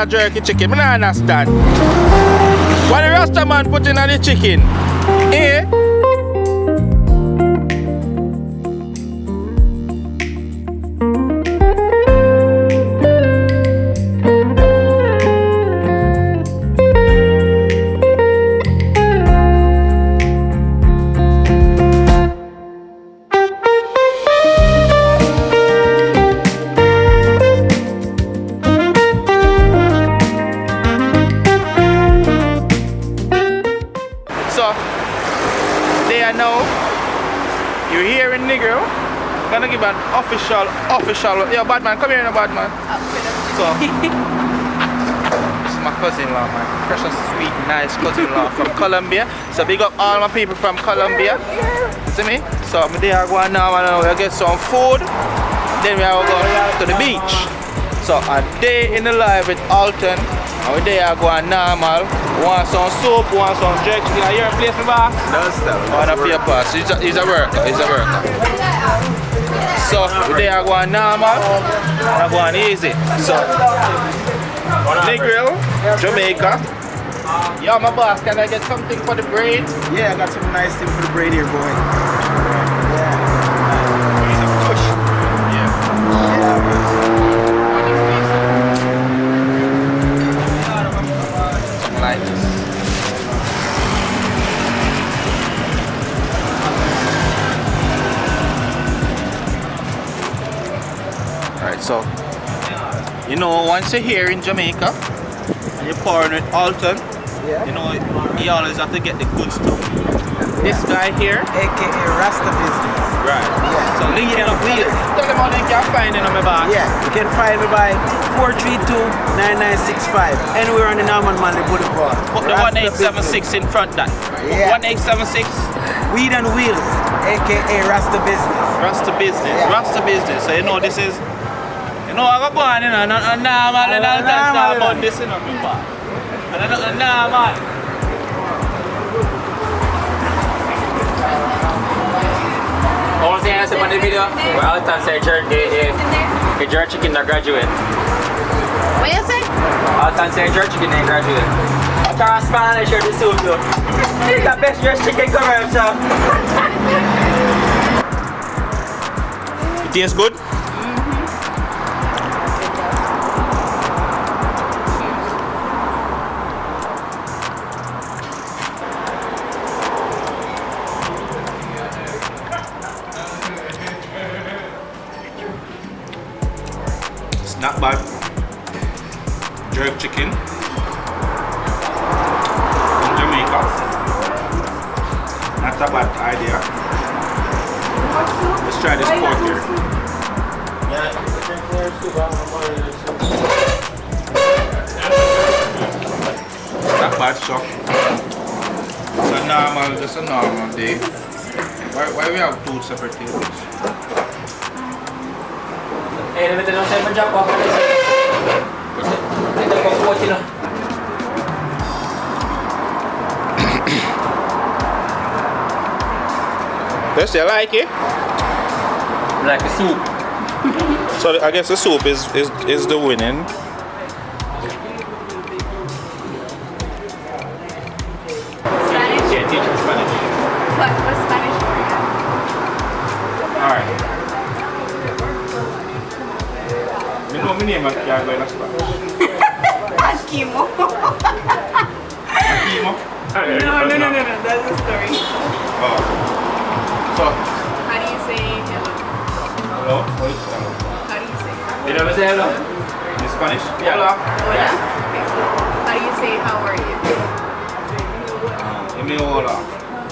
a jerky chicken? I don't understand. What the Rasta man put in on the chicken? Eh? You're here in Negro. Gonna give an official. Yo, Batman, come here now, Batman. So, this is my cousin-in-law, man. Precious, sweet, nice cousin-in-law from Colombia. So big up all my people from Colombia. See me? So I'm there going now and we'll get some food. Then we are going to the beach. So a day in the life with Alton. And we there going normal. Want some soup, want some jerk chicken. Are you in place for back? No, stop. On a paper pass. He's a worker. So we there going normal and going easy. So Negril, Jamaica. Yo, my boss, can I get something for the braid? Yeah, I got some nice thing for the braid here, boy. So, you know, once you're here in Jamaica and you're pouring with Alton, you know, you always have to get the good stuff. This guy here, aka Rasta Business. Right. Yeah. So link it up. Tell them how they can find it on my back. Yeah, you can find me by 432-9965. Anywhere on the Norman Manley Boulevard. Put the 1876 in front that. Yeah. 1876. Weed and Wheels, aka Rasta Business. Rasta Business. Yeah. Rasta Business. So you know this is. You know, I got going, you know, but this is not me bad. Man. All thing I said on the video, where Alton said the jerk chicken that graduate. What you say? Alton said jerk chicken that graduate. I can't Spanish shirt the soup though. It's the best jerk chicken come out, sir. It tastes good? Not bad. Jerk chicken in Jamaica. Not a bad idea. Let's try this pork here. Not bad, so just a normal day. Why we have two separate tables? Eh, let me tell you something, drop off. Yes, you like it? Like the soup. So I guess the soup is the winning. Spanish? Yeah, teach me Spanish. What's Spanish for you? Alright. You know my name, I can't go in Spanish. Akimo. Akimo? No, that's the story. Oh. So, How do you say hello? hello? What is hello? How do you say hello? You never say hello? In Spanish? Yeah. Hola. Hola? Okay. How do you say how are you? Dime hola.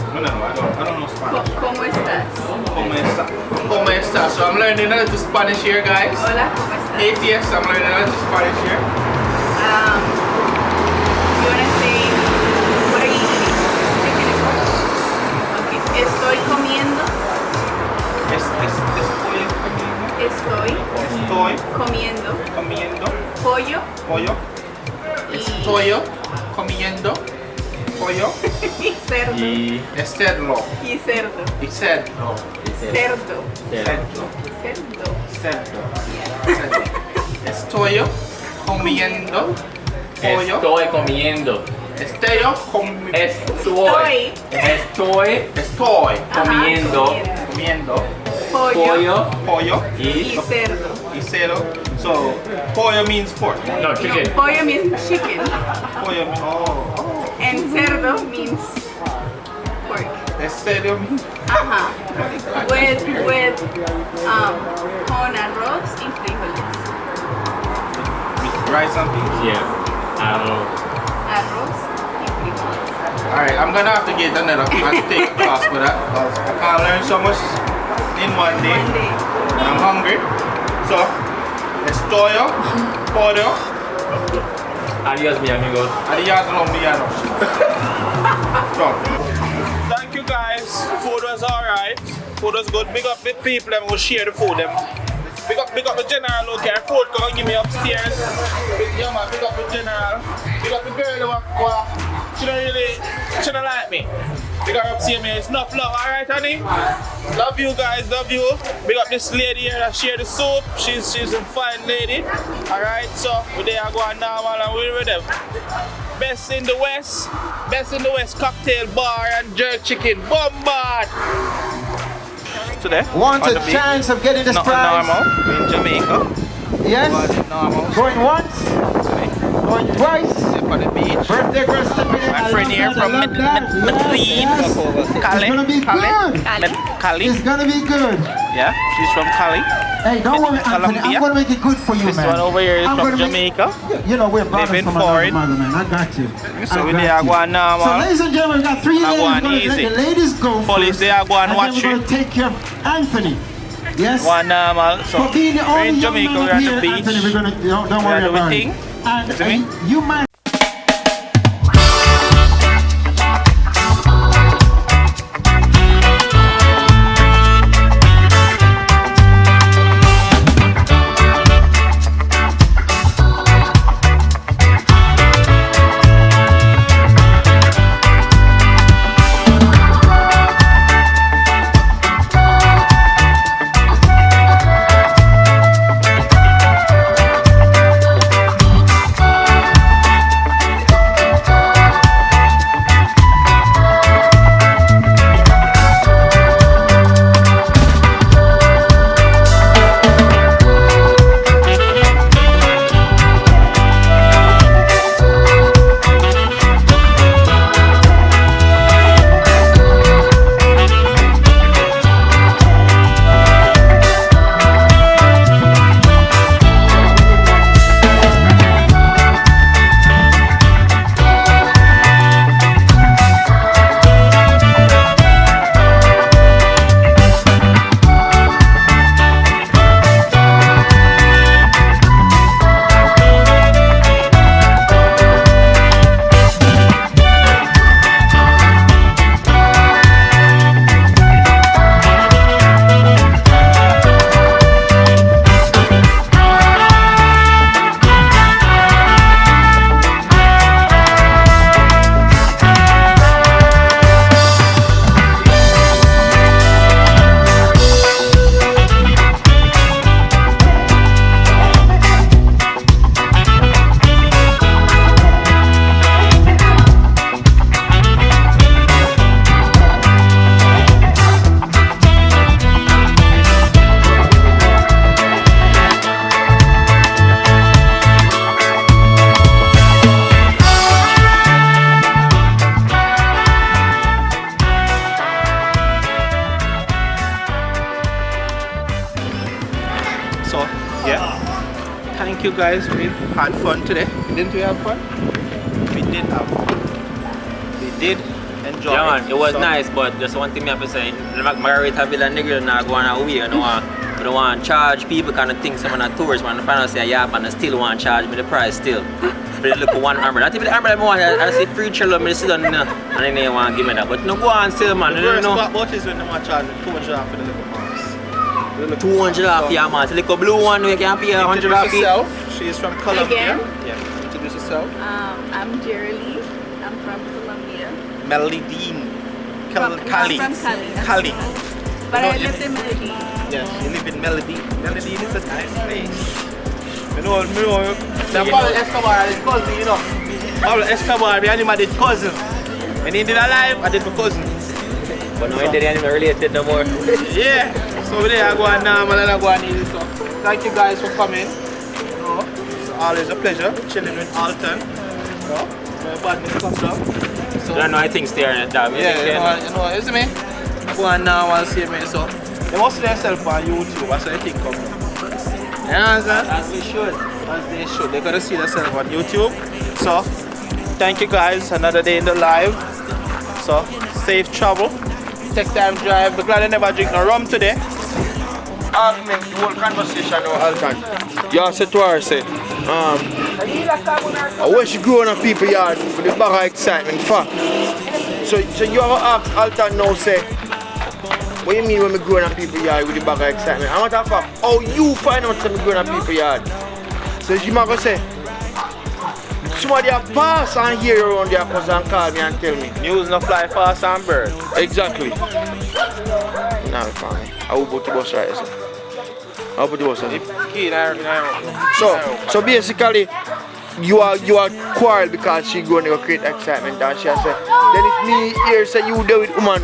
No, I don't know Spanish. ¿Cómo estás? ¿Cómo está? ¿Cómo está? So I'm learning a little Spanish here, guys. Hola, ¿cómo estás? ATS, I'm learning a little Spanish here. You wanna say, what are you eating? Okay. Estoy comiendo. Estoy comiendo pollo. Estoy comiendo pollo Y cerdo. y cerdo. Y cerdo. Y cerdo. Cerdo. Cerdo. Cerdo. Cerdo. Yeah. Estoy comiendo Pollo. Estoy comiendo. Estoy comiendo. comiendo Pollo. pollo Y cerdo. y cerdo. So pollo means pork. No, chicken. Pollo means chicken. Pollo means And cerdo means pork. cerdo means With con arroz y frijoles. rice and peas. Yeah. I don't know. Arroz y frijoles. Alright, I'm gonna have to get another and take a class for that because I can't learn so much in one day. One day. And I'm hungry. So estoy pollo. Adiós, mi amigos. Adiós colombianos. So, thank you guys. Food was alright. Food was good. Big up the people that will share the food. Them. Big up the general. Okay, food come and give me upstairs. Yeah man, big up the general. Big up the girl who she don't like me. Big up upstairs, man. It's enough love, alright, honey? Love you guys, love you. Big up this lady here that share the soup. She's a fine lady. Alright, so we there going normal and we're with them. Best in the West cocktail bar and jerk chicken bombard. Today, Want on a the beach. chance of getting this Not prize? normal in Jamaica. Yes? Normal. Going once, going twice. On the beach. Birthday girl stepping in. My I friend love here that, from I love that. Medellin. Yes, yes. Cali. It's gonna be good. Cali. It's gonna be good. Yeah, she's from Cali. Hey, don't worry, Anthony. Colombia. I'm gonna make it good for you, This man. one over here is I'm from gonna Jamaica. You know, we're brothers Living from for another it. mother, man. I got you. So I we got there you. going now, So, man. ladies and gentlemen, we got 3 ladies. go on We're gonna easy. let the ladies go Police, first, they are going and watch then we're you. gonna take care of Anthony. Yes? One normal. So For being the we're only in young Jamaica, man we're up on here, the beach. Anthony, we're gonna don't We're worry doing about thing. it. And You see me? you might. So yeah, thank you guys. We had fun today. Didn't we have fun? We did have fun. We did enjoy. Yeah, man, it was So, nice, but just one thing I have to say, the Margarita Villa nigga not going away. I don't want to charge people kind of things. Some of the tourists, man, the final say, yeah, man, I still want to charge me the price still. But they look for one umbrella. Not even the umbrella I want, I see free chill, I sit down, and then they want to give me that. But no, go on still, man. the You worst know, part about is when they want to charge me $200 for the little mouse. 200 off, yeah, man. It's like a blue one, you can pay 100 off. Introduce yourself. She is from Colombia. Again? Yeah. Introduce yourself. I'm Jerry. I'm from Colombia. Medellin. From Cali. Cali. Cali. But No, I lived in Medellin. Yes, you live in Medellin. Medellin is a nice place. Me know. The Pablo Escobar is cousin, you know. Pablo Escobar, the animal did cousin. When he did alive, I did my cousin. But no, he didn't even related no more. Yeah. So there I go on normal and I go on easy. So thank you guys for coming. You know, it's always a pleasure chilling with Alton. You know, my badness comes up. So I don't know, I think stay on that. yeah, you know, you see me? Go on now and see me. So they must see themselves on YouTube. That's what I think come. You understand? As we should. As they should. They're gonna see themselves on YouTube. So thank you guys. Another day in the live. So safe travel. Take time drive. We're glad I never drink no rum today. Ask me the whole conversation with Alton. You said to her, say, I wish you growing up people yard for the bag of excitement for. So you ever ask Alton now, say, what do you mean when we growing up people yard with the bag of excitement? And what the fuck? How you find out when we growing up people yard? So she might go say, somebody a pass and hear you around there cause and call me and tell me. News no fly fast and bird. Exactly. Nah, fine. I will put the bus right, sir. I'll put the bus right. So basically, you are quarrel because she going to create excitement and she has said, then if me here say you do with woman,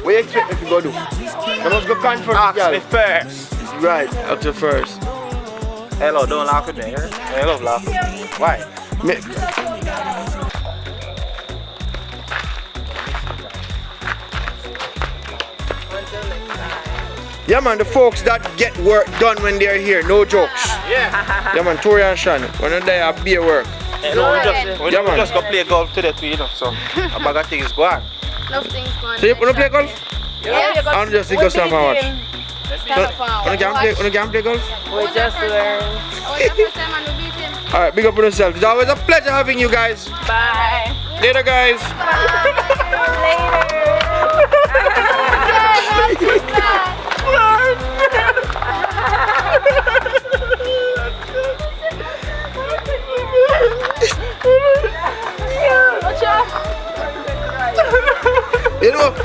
what you expect me to go do? You must go confront Ask the girl. me first. Right, ask you first. Hello, don't laugh at me. I love laughing. Why? Yeah man, the folks that get work done when they're here, no jokes. Yeah. Yeah man, Tori and Shan, when they have beer work. Hello, we Yeah, man. just go play golf today too, you know, so a bag of things go on. Enough things going So you wanna play golf? Yeah. I'm just go stand for watch. Wanna play golf? We just learned. Oh, it's the first time and we beat him. Alright, big up on yourself. It's always a pleasure having you guys. Bye. Later guys.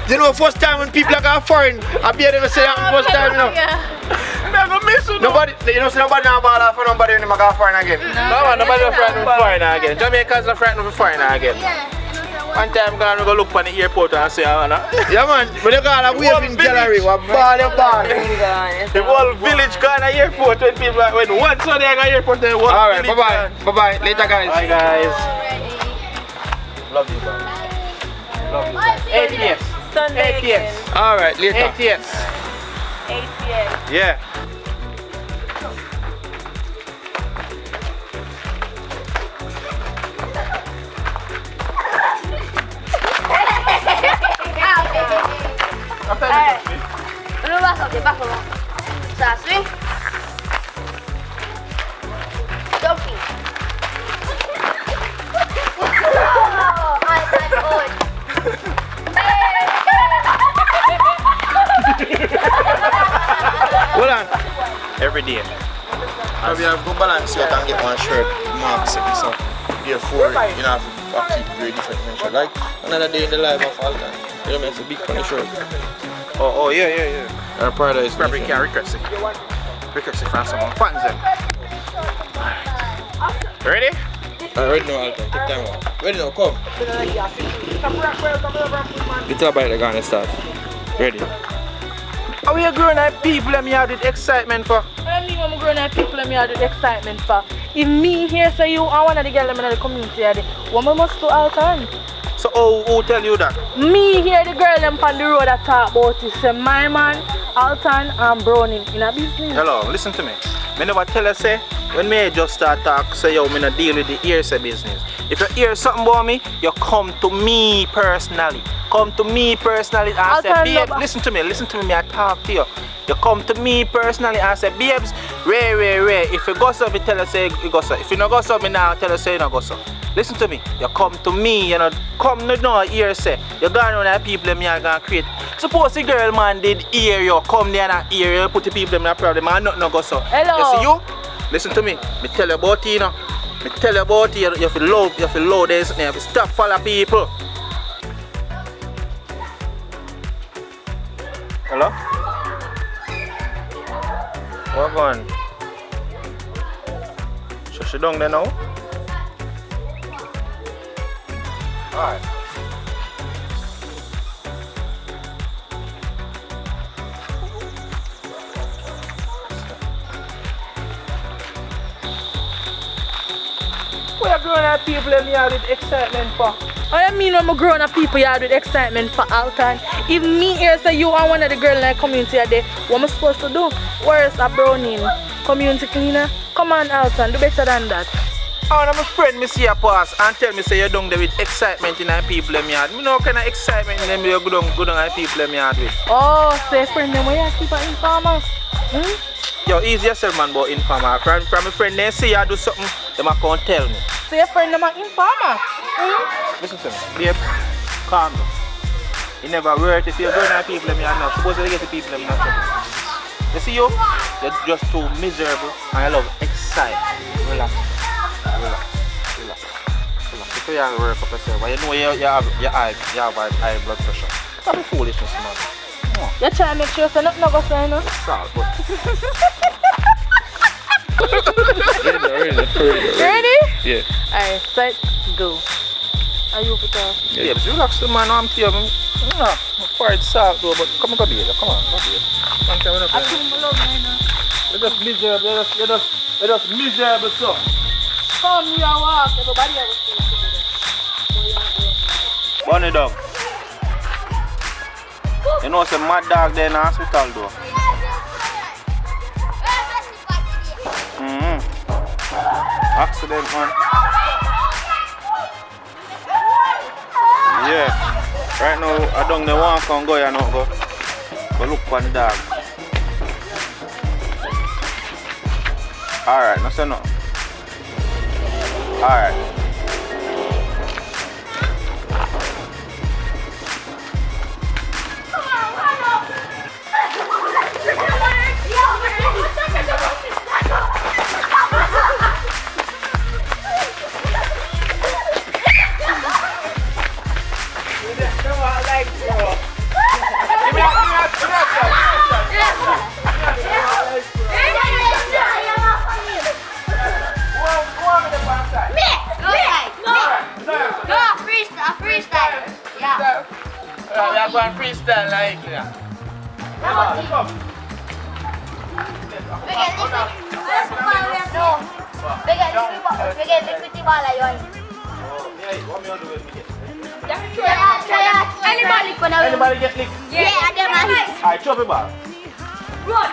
You know, first time when people are going foreign, I be able to say that first time, you know. Nobody, you know, nobody now ball off for nobody when they go foreign again. No, nobody will frighten of foreign again. Jamaicans are frightened of foreign again. One time I'm gonna go look on the airport and say, yeah man, when you go on a waving gallery, what ball you ball. The whole village go on the airport when people, when one Sunday I go to the airport, then one Alright, village bye-bye. gone. Later guys. Bye guys. Love you guys. Love you guys. 8 years. Sunday 8 years. Alright, later. 8 years. 8 years. Yeah. Bajo. Ça suit. Joking. Hold on. Every day. So we have to balance out and get one shirt mark second so therefore you know have to keep very different shirt. Like another day in the life of Alton. You know, it's a big funny shirt. Oh, yeah. Our paradise. Probably can't request it. Request it from someone. Fans them. Ready? Ready now, Alton. Take time out. Ready now, come. Little bite they're gonna start. Ready. How are you growing up people and me have the excitement for? I mean, when I'm growing up, people and me have the excitement for. If me here say you are one of the girls in the community, what I must do Alton? So who tell you that? Me hear the girl them on the road that talk about it. Say my man, Alton and Browning in a business. Hello, listen to me. Me never tell you say, when me just start talk, say yo, me not deal with the hearsay business. If you hear something about me, you come to me personally. Come to me personally and say, babe, listen to me, me I talk to you. You come to me personally and say, babes, Ray. If you go so, me tell you say you go so. If you not go so, me now tell you say you not go so. Listen to me, you come to me, you know, come to know hearsay. You go around the people that me are gonna create. Suppose the girl man did hear you, come there and hear you, put the people in a problem and nothing no go so. Hello. You see you? Listen to me, me tell you about it, you know. Me tell you about it, you feel love, you feel low this, you feel stop follow people. Hello? What going? She down there now. Alright. What are grown up people in here with excitement for? I mean when I'm grown up people here with excitement for Alton. If me here say you are one of the girls in the community there, what am I supposed to do? Where's a browning? Community cleaner? Come on Alton, do better than that. Oh, and my friend, me see a pass and tell me say you're down there with excitement in the people in my yard. Me know what kind of excitement in them you go down the people in my yard with. Oh, say friend them where you keep an informer? Yo, easy yourself man about informer. From my friend they say you do something, they might come and tell me. Say your friend them an informer? Listen to me, babe, calm down. You never work if you're going to people in my yard now. Suppose you get the people in my yard. You see you're just too miserable and I love excitement. Relax. So you have to work up yourself. But you know you have high blood pressure. Stop the foolishness, man. You try to make sure say nothing go say no? Salt, but... Ready? Yeah. Alright, set, go. Are you put off? Yeah, but relax the man, I'm telling you. I'm quite salt though, but come on, go here. Come on, go here. I feel my love right now. You're just miserable, you're just miserable, so. Come here, walk. Everybody else will Bunny dog. You know some mad dog there in the hospital though. Accident man. Yeah. Right now I don't know one can go here now go look for the dog. Alright, no say no. Alright. We are going freestyle like that. Anybody get licked? Yeah, I get my hit. Alright, chop it ball. Run!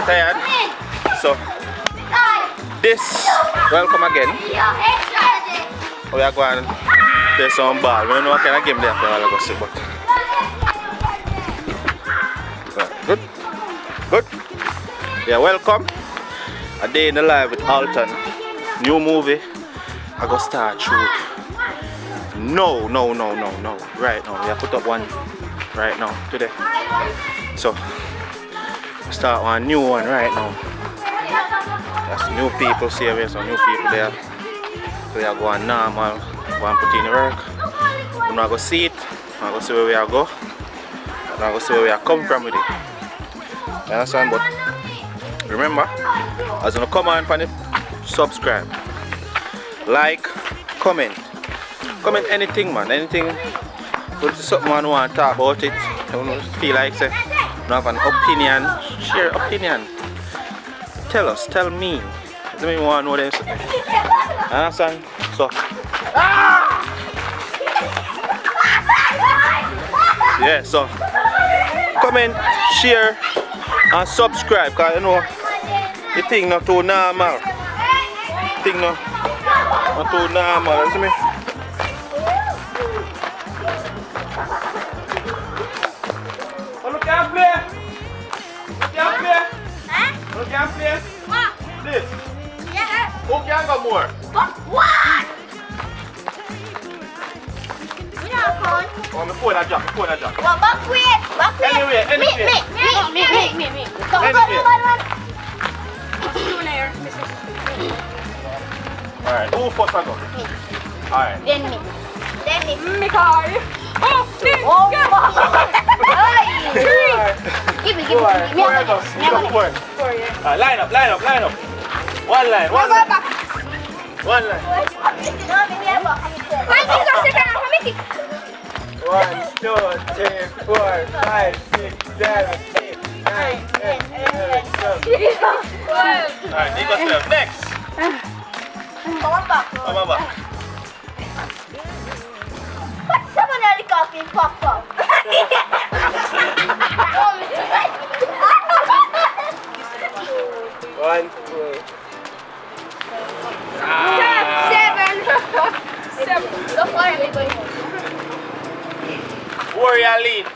Tired? So, this, welcome again. We are going to play some ball. We don't know what kind of game they are playing, go see, but good. Good. Yeah, welcome. A day in the life with Alton. New movie. I go start shoot. No. Right now. We have put up one right now, today. So, start one new one right now. That's new people, see there's some new people there. So we are going normal, go and put in the work. We're not going to see it, we're going to see where we are go. We're going to see where we are come from with it. You understand? But remember, as you come on it, subscribe, like, comment. Comment anything man, anything. Put something man want to talk about it. You feel like say, you have an opinion, share opinion. Tell us, tell me. Let me want to know this. Understand? So. Yeah, so comment, share, and subscribe. Cause you know the thing not too normal. The thing not too normal. You see me? Oh, look at play. Look at play. Look at play. What? This. Yeah. Who can go more? What? We not going. Oh, me phone a jack. Well, back way. Anyway. Me. Go, Anyway. run. Alright, who first I go? Alright. Then me. Me car. Oh, Oh, hey. Give me. Four I go. Four. Alright, line up. One line. One line. 1, 2, 3, 4, 5, 6, 7, 8, 9, 10, 11, 12. Alright, you got 12. Next. Come on back. What's someone else coffee pop up? One, two. Seven. Don't worry, me going. Warrior lead.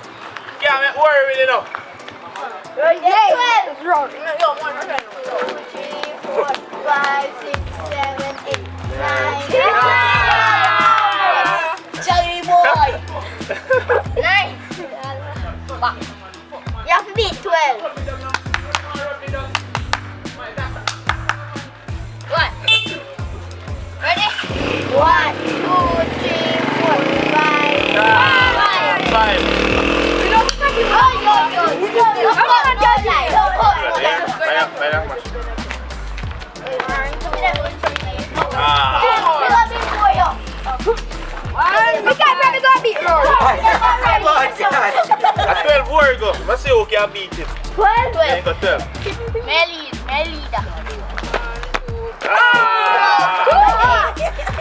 Can't make worry with you now. 12. 2, 3, 4, 5, 6, 7, 8, 9, 10. Jelly boy. 9. You have to beat 12. What? Ready? 1, 2, 3, 4, 5. 5. At 12 war go. Let's see who can beat it. 12. You got 12. Melida.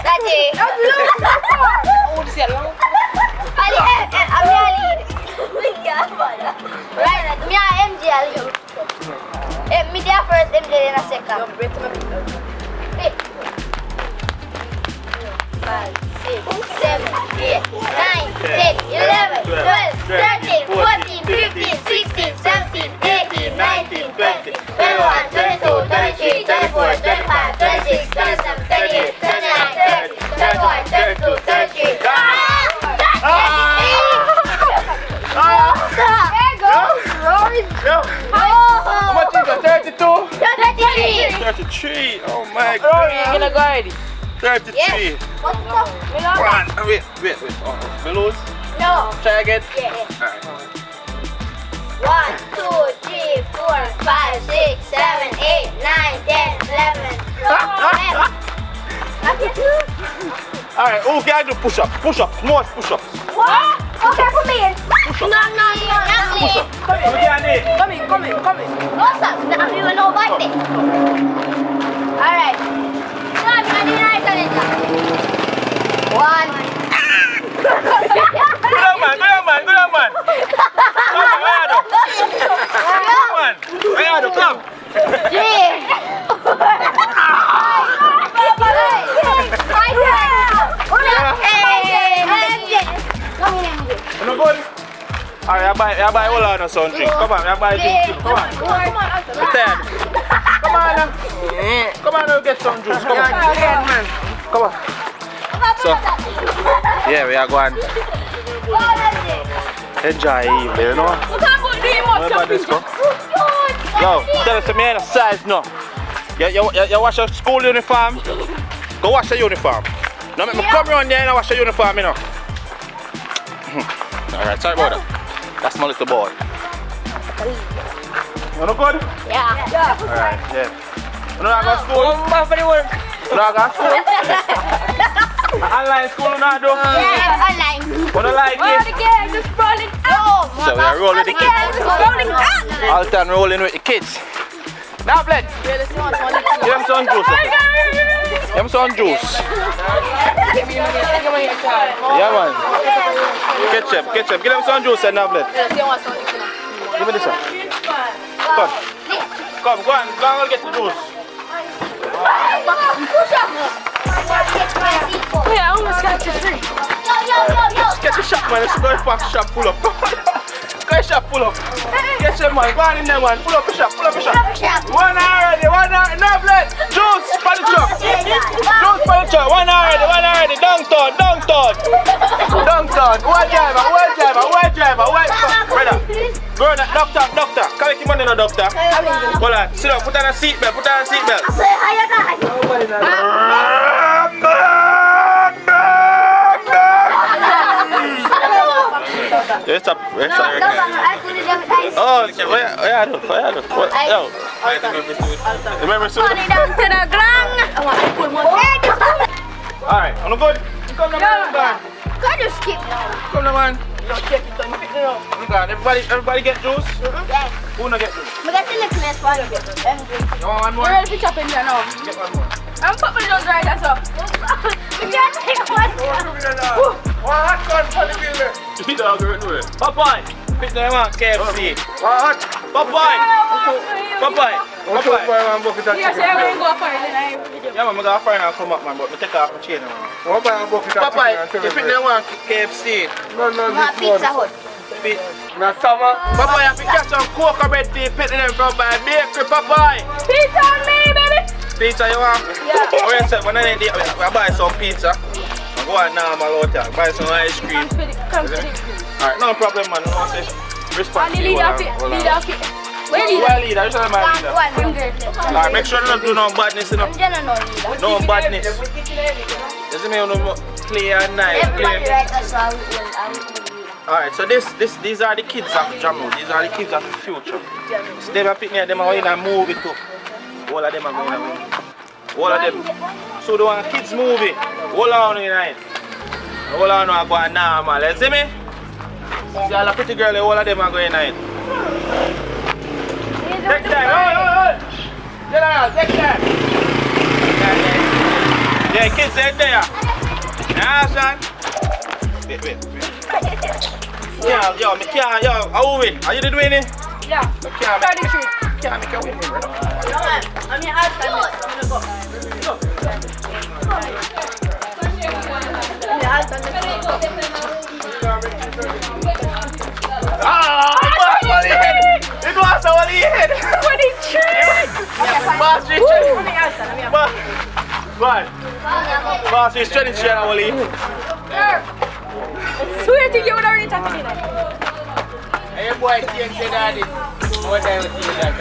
That's it. Right, me and MJ me there first, MJ in a second. 5, 6, 7, 8, 9, 10, 11, 12, 13, 14, 15, 16, 17, 18, 19, 20, 21, 22, 23, 24, 25, 26, 27, 28, 29, 30, 31, 32, 33. How much is it? 32? 33. 33. Oh my god. You're gonna go already. 33. Yes. What's up? Wait. Oh, we lose? No. Try again. Yeah. Alright. 1, 2, 3, 4, 5, 6, 7, 8, 9, 10, 11, 12. Alright, who can do push up? Most push ups. What? Okay, for me. Push up. No. Push up. Who can do it? Come in. What's up? No, you know about it. Alright. So, I'm going to do it. 1. Good man. Come. 3. 5. No good. Alright, I buy all on a sound drink. Come on, I buy drink. Come on. Come on, now get some juice. Come on. So, yeah, we are going enjoy evening, you know. Yo, tell us the man of size now. You wash your school uniform? Go wash your uniform. Now make me come around there and wash your uniform, you know. Alright, sorry about that. That's my little boy. You know good? Yeah. Alright, yeah. You know I go to school? You know I go to school? Online school you know I do? Yeah, online. You don't like it? the girls just rolling Oh, So we are rolling with the kids. rolling up. Alton rolling with the kids. Now blend. Give them some juice. Give them some juice. Yeah man. Ketchup. Give them some juice and now blend. Give me this one. Come. Come, go and get the juice. Wait, I almost got to drink. Get your shop, man. Let's go fast shop full up. Go shop full up. Get your man. Go on in there, man. Pull up the shop. Pull up the shop. One already. No blood. Juice for the truck. Juice for the truck. One already. Downtown. White driver. Brother. Brother, doctor. Come here, money, no doctor. Hold on. Sit up. Put on a seatbelt. Yes, stop. Oh, where do? Remember soon? Alright, I'm good. Come on, man. Come on, man. Everybody get juice? Who not get juice? You want one more? Get one more. I'm popping those right as well. One hot gun for the builder. You dog right away. Popeye. Pick them on KFC. Popeye. Yes, I'm going to go for it. Yeah, man, I'm going to fire and come up, man, but I take off my chain, man. Popeye, you pick them on KFC. No, Pizza Hut. No, summer. Popeye, you catch some cocoa bread tea, pick them from my bakery, Popeye. Pizza on me, baby. Pizza you want? Yeah. When I buy some pizza, I go on normal out there, buy some ice cream. Alright, no problem, man. No say response. Leader. Where leader? You should my leader. Alright, make sure you don't do no badness, you know. No badness. You see me, you know, play and nice. Alright, so these are the kids of Jammiwood. These are the kids of the future. So they pick me and them are in a movie too. All of them are going to movie. All of them. So they want kids movie. All on in it. All on are going normal. You see me? See all the pretty girls, all of them are going in. Take time. Hold. Take time. Yeah, kids are there. Yeah, son. Wait. Yo, how are we? Are you doing it? Yeah. Can't make a win, brother. I'm here Alton. I'm gonna It was all head. What is Boss is training share only. Swear to you, would already talk to me. Hey, boy, can't say daddy. What time is that?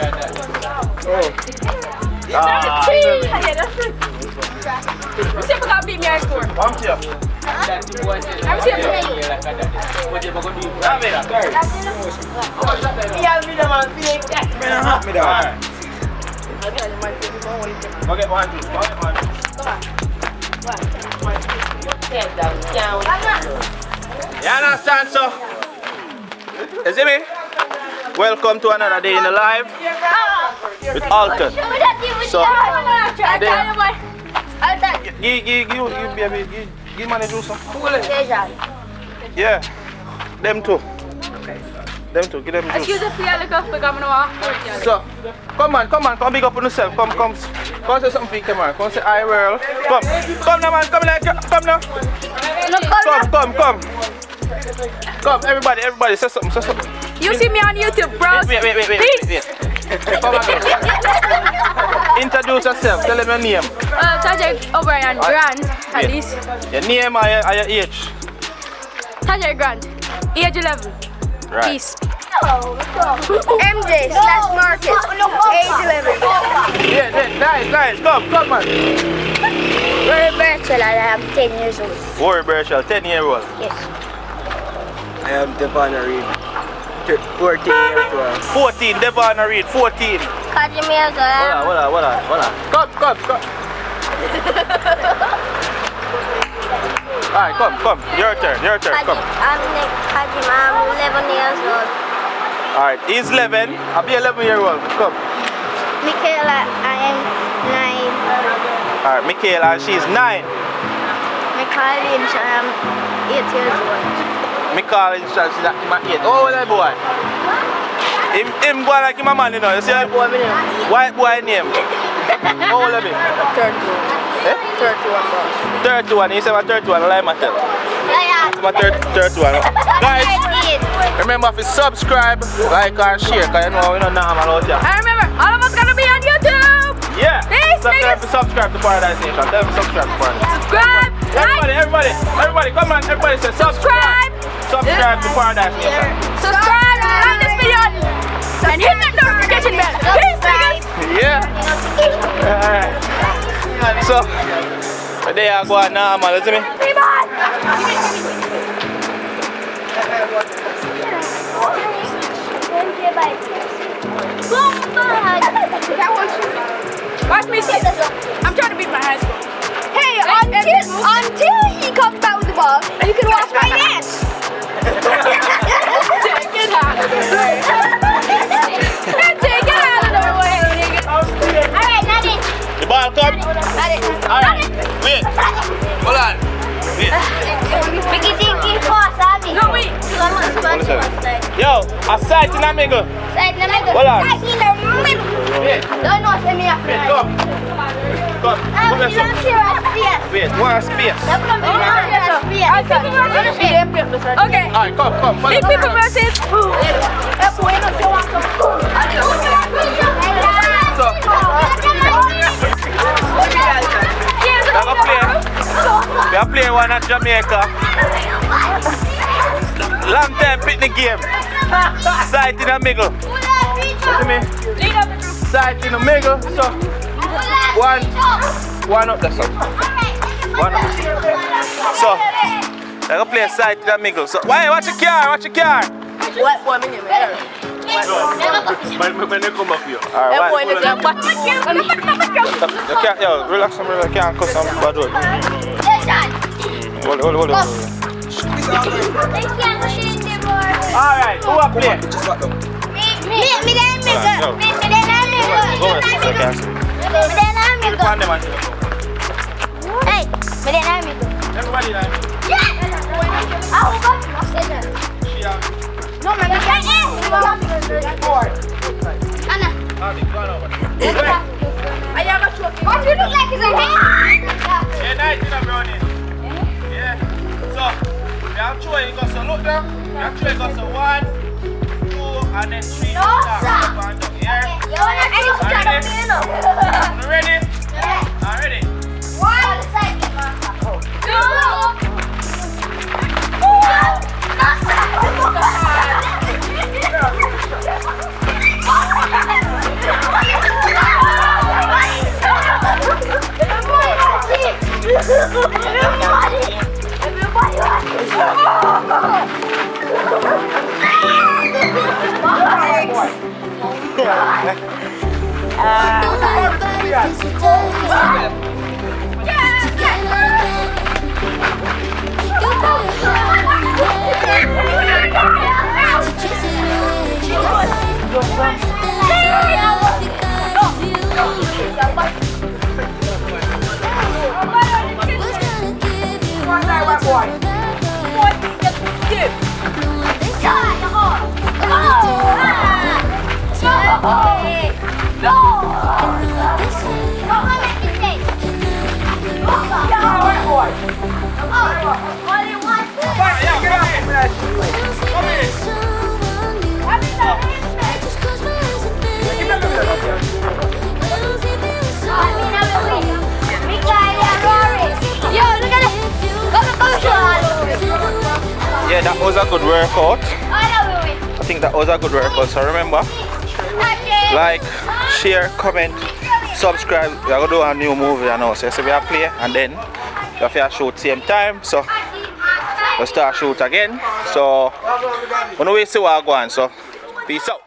You see if I got beat me at score. I'm here. I'm here. Get one juice. You understand, so? You see me? Welcome to another day in the live with Alton. So, give man a juice. Yeah, them two. Them two, give them juice. Excuse me, I look up because I'm going to So, come big up on yourself. Come say something for the camera. Come say hi world. Come now, man. Come now. Come, everybody, say something. You see me on YouTube, bro. Wait. Come again. Introduce yourself. Tell them your name. Tajay O'Brien Grant, at least. Your name and your age. Tajay Grant, age 11. Right. Peace. MJ / Marcus, age 11. Yeah, nice. Come, man. Very virtual, I am 10 years old. Warren Burchell, 10-year-old. Yes. I am Devon Reed, 14 years old. 14, Devon Reed, 14. Kajimia, Hold on. Come. Alright, come. Your turn. Come. I'm 11 years old. Alright, he's 11. I'll be 11-year-old. Come. Michaela, I am 9. Alright, Michaela, she's 9. Michaela Lynch, I am 8 years old. Michaela, she's 8. Oh, that boy. Him go like him a man, you know. You see? White boy name. How old are you? 31. Eh? 31. 31. You say about 31. Lie, my tell. Yeah. It's about 31. Guys, remember to subscribe, like, and share, because you know we don't normal out here. And remember, all of us gonna be on YouTube. Yeah. Thanks, Subscribe to Paradise Nation. Tell them subscribe to Paradise. Subscribe. Everybody, come on, everybody say subscribe. Subscribe to Paradise Nation. Subscribe, like this video, and hit that notification bell. Peace, niggas. Yeah. Alright. So, today I go on normal, you see me? Watch me see. I'm trying to beat my high school. Hey, until he comes back with the ball, you can wash my ass. Take it out of the way. Take it out of the way, nigga. Alright, Nadine. The ball come. Alright, wait. Hold on. Wait. Mickey thinking fast, Abby. No, wait. Yo, a sight in a middle. Side in the middle. Hold on. Side in the middle. Wait. Don't know, send me up. Wait, come. Come. I'm Come here, son. Wait, one space. Okay. Alright, come. Big people versus. We are playing one at Jamaica. Long time picnic game. Sight in the middle. See me? Sight in the middle. So one up there, son. One up. So they're gonna play sight in the middle. So why watch your car? What boy me here? When they come up here. Alright, yo, relax some, I can't cut some bad word. Hold. Alright, who are playing? Everybody there. No, man, you can't eat. Anna. What you look like is a hand? Yeah, nice, you know, brownie. Yeah. So, we have two, you got some look down. We have two, you got some 1, 2, and then 3. No, sir. Yeah. You ready? Yeah. Ready? 1 second. 2. Yeah, that was a good workout. I think that was a good workout. So remember, like, share, comment, subscribe. We are gonna do a new movie now. So we are play and then we have to shoot same time. So we'll start shoot again. So we don't see what I go on. So peace out.